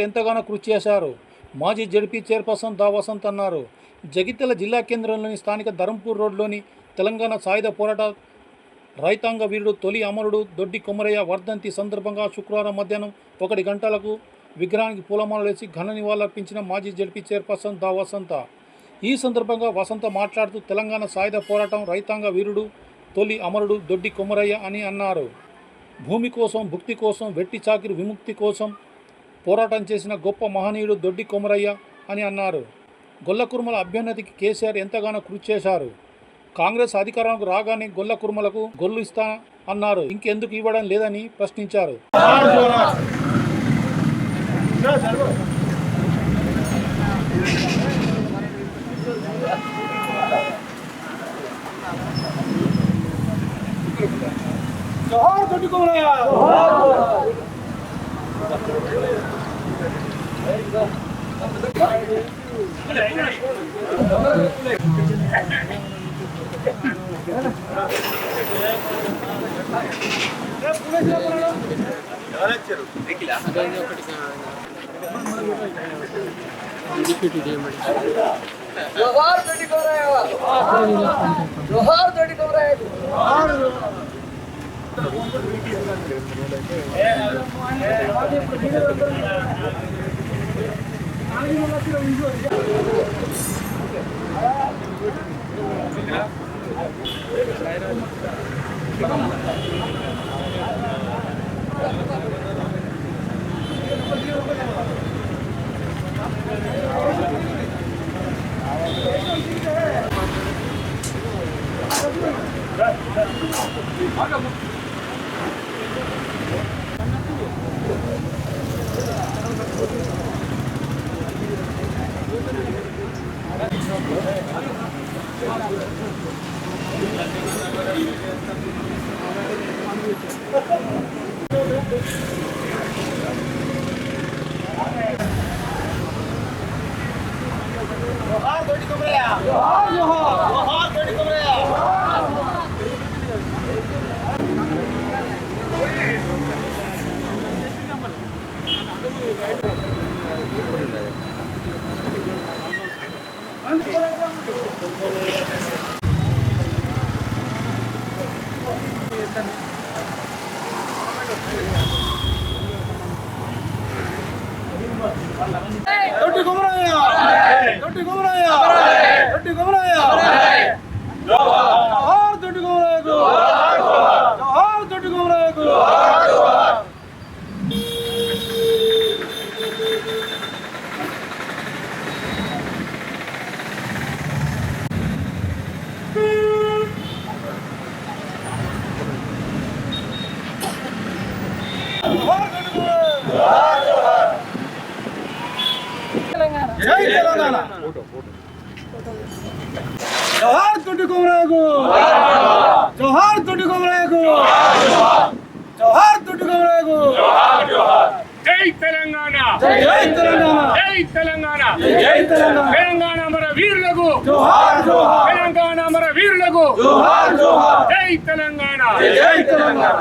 ఎంతగానో కృషి చేశారు. మాజీ జడ్పీ చైర్పర్సన్ దా వసంత్ అన్నారు. జగిత్యాల జిల్లా కేంద్రంలోని స్థానిక ధరంపూర్ రోడ్లోని తెలంగాణ సాయుధ పోరాట రైతాంగ వీరుడు తొలి అమరుడు దొడ్డి కొమరయ్య వర్ధంతి సందర్భంగా శుక్రవారం మధ్యాహ్నం 1 గంటలకు విగ్రహానికి పూలమాలలు వేసి ఘన నివాళులర్పించిన మాజీ జడ్పీ చైర్పర్సన్ దా వసంత. ఈ సందర్భంగా వసంత మాట్లాడుతూ తెలంగాణ సాయుధ పోరాటం రైతాంగ వీరుడు తొలి అమరుడు దొడ్డి కొమరయ్య అని అన్నారు. భూమి కోసం, భుక్తి కోసం, వెట్టి చాకిరి విముక్తి కోసం పోరాటం చేసిన గొప్ప మహనీయుడు దొడ్డి కొమరయ్య అని అన్నారు. గొల్లకుర్మల అభ్యున్నతికి కేసీఆర్ ఎంతగానో కృషి చేశారు. కాంగ్రెస్ అధికారంలోకి రాగానే గొల్లకుర్మలకు గొల్లు ఇస్తా అన్నారు. ఇంకెందుకు ఇవ్వడం లేదని ప్రశ్నించారు. జోహార్ దొడ్డి కొమరయ్య. జోహార్ దొడ్డి కొమరయ్య. జోహార్ దొడ్డి కొమరయ్య. జోహార్ దొడ్డి కొమరయ్య. జోహార్ జోహార్. జోహార్ దొడ్డి కొమరయ్య. దొడ్డి కొమరయ్య. దొడ్డి కొమరయ్య. దొడ్డి కొమరయ్య. జోహార్ దొడ్డి కొమరయ్యకు. జోహార్ దొడ్డి కొమరయ్యకు. జై తెలంగాణ. జోహార్ దొడ్డి కొమరయ్యకు. జోహార్ దొడ్డి కొమరయ్యకు. జోహార్ దొడ్డి కొమరయ్యకు. జై తెలంగాణ. జై తెలంగాణ. జై తెలంగాణ. జై తెలంగాణ. తెలంగాణ అమర వీరులకు జోహార్ జోహార్. తెలంగాణ అమర వీరులకు జోహార్ జోహార్. జై తెలంగాణ. జై తెలంగాణ.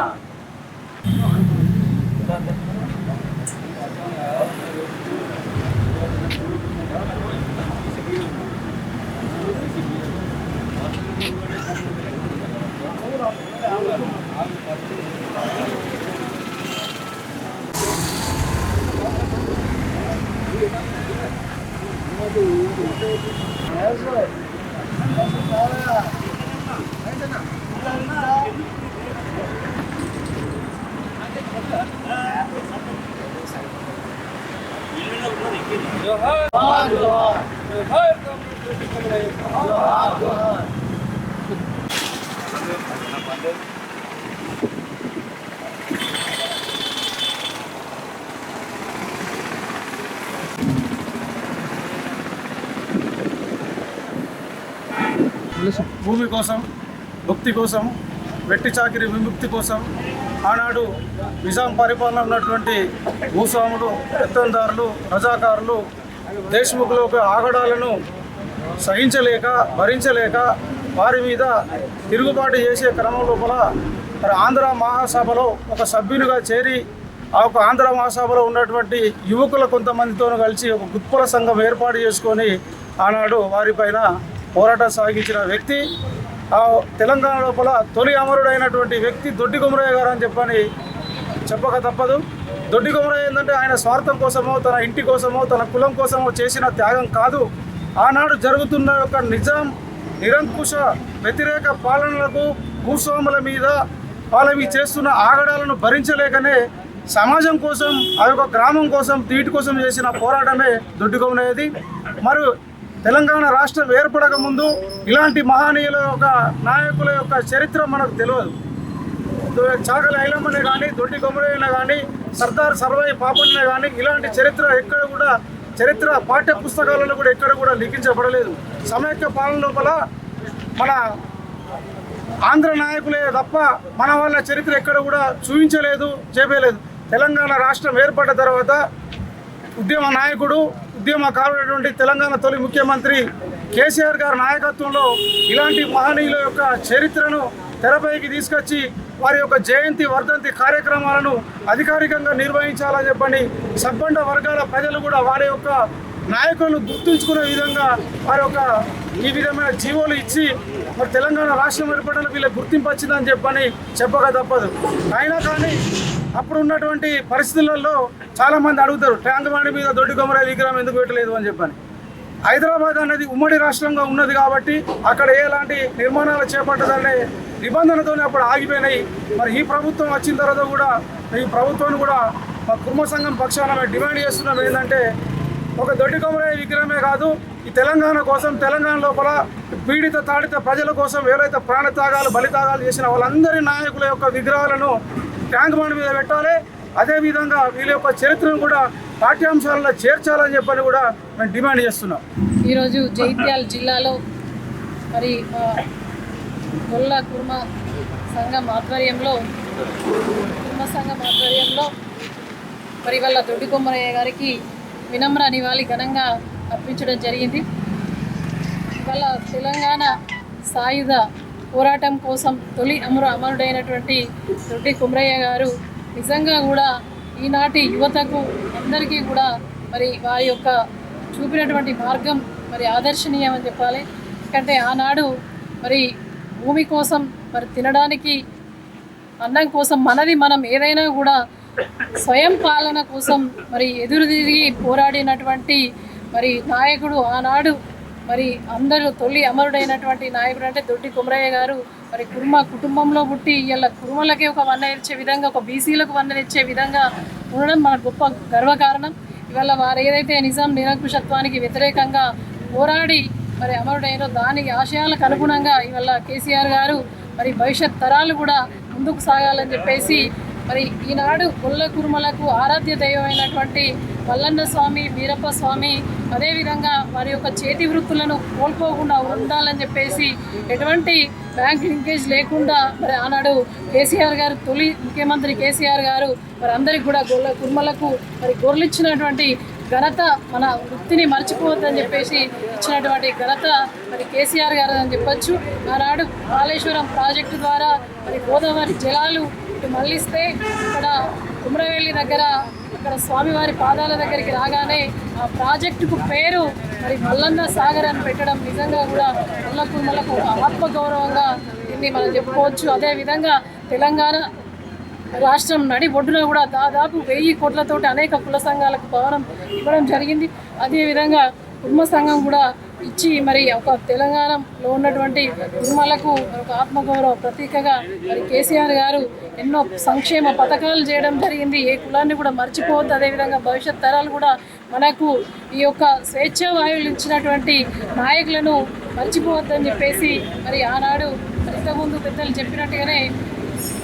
భూమి కోసం, భక్తి కోసం, వెట్టి చాకిరి విముక్తి కోసం ఆనాడు నిజాం పరిపాలన ఉన్నటువంటి భూస్వాములు, పెత్తందారులు, రజాకారులు దేశముఖుల ఆగడాలను సహించలేక, భరించలేక వారి మీద తిరుగుబాటు చేసే క్రమం లోపల ఆంధ్ర మహాసభలో ఒక సభ్యునిగా చేరి ఆ ఒక ఆంధ్ర మహాసభలో ఉన్నటువంటి యువకుల కొంతమందితో కలిసి ఒక గుత్పల సంఘం ఏర్పాటు చేసుకొని ఆనాడు వారిపైన పోరాటం సాగించిన వ్యక్తి, ఆ తెలంగాణ లోపల తొలి అమరుడైనటువంటి వ్యక్తి దొడ్డి కొమరయ్య గారు అని చెప్పక తప్పదు. దొడ్డి కొమరయ్య ఏంటంటే ఆయన స్వార్థం కోసమో, తన ఇంటి కోసమో, తన కులం కోసమో చేసిన త్యాగం కాదు. ఆనాడు జరుగుతున్న ఒక నిరంకుశ వ్యతిరేక పాలనలకు, భూస్వాముల మీద వాళ్ళవి చేస్తున్న ఆగడాలను భరించలేకనే సమాజం కోసం, ఆ యొక్క గ్రామం కోసం, వీటి కోసం చేసిన పోరాటమే దొడ్డి కొమరయ్యది. మరి తెలంగాణ రాష్ట్రం ఏర్పడక ముందు ఇలాంటి మహనీయుల యొక్క నాయకుల యొక్క చరిత్ర మనకు తెలియదు. చాగల ఐలమ్మనే కానీ, దొడ్డి కొమరయ్యనే కానీ, సర్దార్ సర్వాయి పాపన్నే కానీ ఇలాంటి చరిత్ర ఎక్కడ కూడా పాఠ్య పుస్తకాలలో కూడా ఎక్కడ కూడా లిఖించబడలేదు. సమైక్య పాలన లోపల మన ఆంధ్ర నాయకులే తప్ప మన వాళ్ళ చరిత్ర ఎక్కడ కూడా చూపించలేదు, చెప్పలేదు. తెలంగాణ రాష్ట్రం ఏర్పడ్డ తర్వాత ఉద్యమ నాయకుడు, ఉద్యమకారుడైనటువంటి తెలంగాణ తొలి ముఖ్యమంత్రి కేసీఆర్ గారి నాయకత్వంలో ఇలాంటి మహనీయుల యొక్క చరిత్రను తెరపైకి తీసుకొచ్చి వారి యొక్క జయంతి, వర్ధంతి కార్యక్రమాలను అధికారికంగా నిర్వహించాలని చెప్పని సబ్బండ వర్గాల ప్రజలు కూడా వారి యొక్క నాయకులను గుర్తుంచుకునే విధంగా వారి యొక్క ఈ విధమైన జీవోలు ఇచ్చి మరి తెలంగాణ రాష్ట్రం ఏర్పడడం వీళ్ళకి గుర్తింపు వచ్చిందని చెప్పక తప్పదు. అయినా కానీ అప్పుడు ఉన్నటువంటి పరిస్థితులలో చాలామంది అడుగుతారు, ట్యాంక్ బండి మీద దొడ్డి కొమరయ్య విగ్రహం ఎందుకు పెట్టలేదు అని చెప్పని. హైదరాబాద్ అనేది ఉమ్మడి రాష్ట్రంగా ఉన్నది కాబట్టి అక్కడ ఎలాంటి నిర్మాణాలు చేపట్టదనే నిబంధనతోనే అప్పుడు ఆగిపోయినాయి. మరి ఈ ప్రభుత్వం వచ్చిన తర్వాత కూడా ఈ ప్రభుత్వాన్ని కూడా మా కుర్మ సంఘం పక్షాన మేము డిమాండ్ చేస్తున్నాం ఏంటంటే, ఒక దొడ్డి కొమరయ్య విగ్రహమే కాదు, ఈ తెలంగాణ కోసం, తెలంగాణ లోపల పీడిత తాడిత ప్రజల కోసం ఎవరైతే ప్రాణత్యాగాలు, బలిత్యాగాలు చేసిన వాళ్ళందరి నాయకుల యొక్క విగ్రహాలను ట్యాంక్ బండ్ మీద పెట్టాలి. అదేవిధంగా వీళ్ళ యొక్క చరిత్రను కూడా పాఠ్యాంశాలలో చేర్చాలని చెప్పని కూడా మేము డిమాండ్ చేస్తున్నాం. ఈరోజు జగిత్యాల జిల్లాలో మరి గొల్ల కుర్మ సంఘం ఆధ్వర్యంలో మరి వాళ్ళ దొడ్డి కొమరయ్య గారికి వినమ్ర నివాళి ఘనంగా అర్పించడం జరిగింది. ఇవాళ తెలంగాణ సాయుధ పోరాటం కోసం తొలి అమరుడైనటువంటి దొడ్డి కొమరయ్య గారు నిజంగా కూడా ఈనాటి యువతకు అందరికీ కూడా మరి వారి యొక్క చూపినటువంటి మార్గం మరి ఆదర్శనీయం అని చెప్పాలి. ఎందుకంటే ఆనాడు మరి భూమి కోసం, మరి తినడానికి అన్నం కోసం, మనం ఏదైనా కూడా స్వయం పాలన కోసం మరి ఎదురు తిరిగి పోరాడినటువంటి మరి నాయకుడు ఆనాడు మరి అందరూ తొలి అమరుడైనటువంటి నాయకుడు అంటే దొడ్డి కొమరయ్య గారు. మరి కుర్మ కుటుంబంలో పుట్టి ఇలా కుర్మలకే ఒక వన్న ఇచ్చే విధంగా, ఒక బీసీలకు వన్న ఇచ్చే విధంగా ఉండడం మన గొప్ప గర్వకారణం. ఇవాళ వారు ఏదైతే నిజాం నిరంకుశత్వానికి వ్యతిరేకంగా పోరాడి మరి అమరుడైనో దానికి ఆశయాలకు అనుగుణంగా ఇవాళ కేసీఆర్ గారు మరి భవిష్యత్ తరాలు కూడా ముందుకు సాగాలని చెప్పేసి మరి ఈనాడు గొల్ల కుర్మలకు ఆరాధ్య దైవమైనటువంటి మల్లన్న స్వామి, వీరప్ప స్వామి, అదేవిధంగా వారి యొక్క చేతి వృత్తులను కోల్పోకుండా ఉండాలని చెప్పేసి ఎటువంటి బ్యాంక్ లింకేజ్ లేకుండా మరి ఆనాడు కేసీఆర్ గారు, తొలి ముఖ్యమంత్రి కేసీఆర్ గారు మరి అందరికి కూడా గొల్ల కుర్మలకు మరి గొర్రెలిచ్చినటువంటి ఘనత, మన వృత్తిని మర్చిపోవద్దని చెప్పేసి ఇచ్చినటువంటి ఘనత మరి కేసీఆర్ గారు అని చెప్పొచ్చు. ఆనాడు కాళేశ్వరం ప్రాజెక్టు ద్వారా మరి గోదావరి జలాలు ఇటు మళ్ళిస్తే ఇక్కడ కుమ్రవేలి దగ్గర అక్కడ స్వామివారి పాదాల దగ్గరికి రాగానే ఆ ప్రాజెక్టుకు పేరు మరి మల్లన్న సాగర్ అని పెట్టడం నిజంగా కూడా గొల్ల కుర్మలకు ఆత్మగౌరవంగా దీన్ని మనం చెప్పుకోవచ్చు. అదేవిధంగా తెలంగాణ రాష్ట్రం నడి ఒడ్డున కూడా దాదాపు 1000 కోట్లతోటి అనేక కుల సంఘాలకు భవనం ఇవ్వడం జరిగింది. అదేవిధంగా కుర్మ సంఘం కూడా ఇచ్చి మరి ఒక తెలంగాణలో ఉన్నటువంటి కుర్మలకు ఒక ఆత్మగౌరవ ప్రతీకగా మరి కేసీఆర్ గారు ఎన్నో సంక్షేమ పథకాలు చేయడం జరిగింది. ఏ కులాన్ని కూడా మర్చిపోవద్దు. అదేవిధంగా భవిష్యత్ తరాలు కూడా మనకు ఈ యొక్క స్వేచ్ఛా వాయువులు ఇచ్చినటువంటి నాయకులను మర్చిపోవద్దని చెప్పేసి మరి ఆనాడు ఇంతకుముందు పెద్దలు చెప్పినట్టుగానే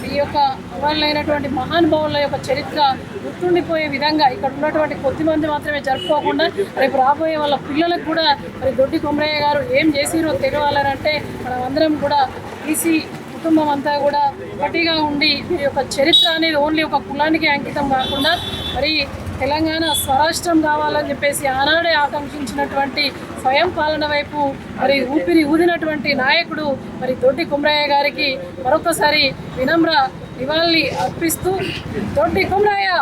ఈ యొక్క అమరులైనటువంటి మహానుభావుల యొక్క చరిత్ర గుర్తుండిపోయే విధంగా ఇక్కడ ఉన్నటువంటి కొద్దిమంది మాత్రమే జరుపుకోకుండా రేపు రాబోయే వాళ్ళ పిల్లలకు కూడా మరి దొడ్డి కొమరయ్య గారు ఏం చేసిరో తెలియాలంటే మనం అందరం కూడా బీసీ కుటుంబం అంతా కూడా ఒకటిగా ఉండి వీరి యొక్క చరిత్ర అనేది ఓన్లీ ఒక కులానికి అంకితం కాకుండా మరి తెలంగాణ స్వరాష్ట్రం కావాలని చెప్పేసి ఆనాడే ఆకాంక్షించినటువంటి స్వయం పాలన వైపు మరి ఊపిరి ఊదినటువంటి నాయకుడు మరి దొడ్డి కొమరయ్య గారికి మరొకసారి వినమ్ర నివాళి అర్పిస్తూ దొడ్డి కొమరయ్య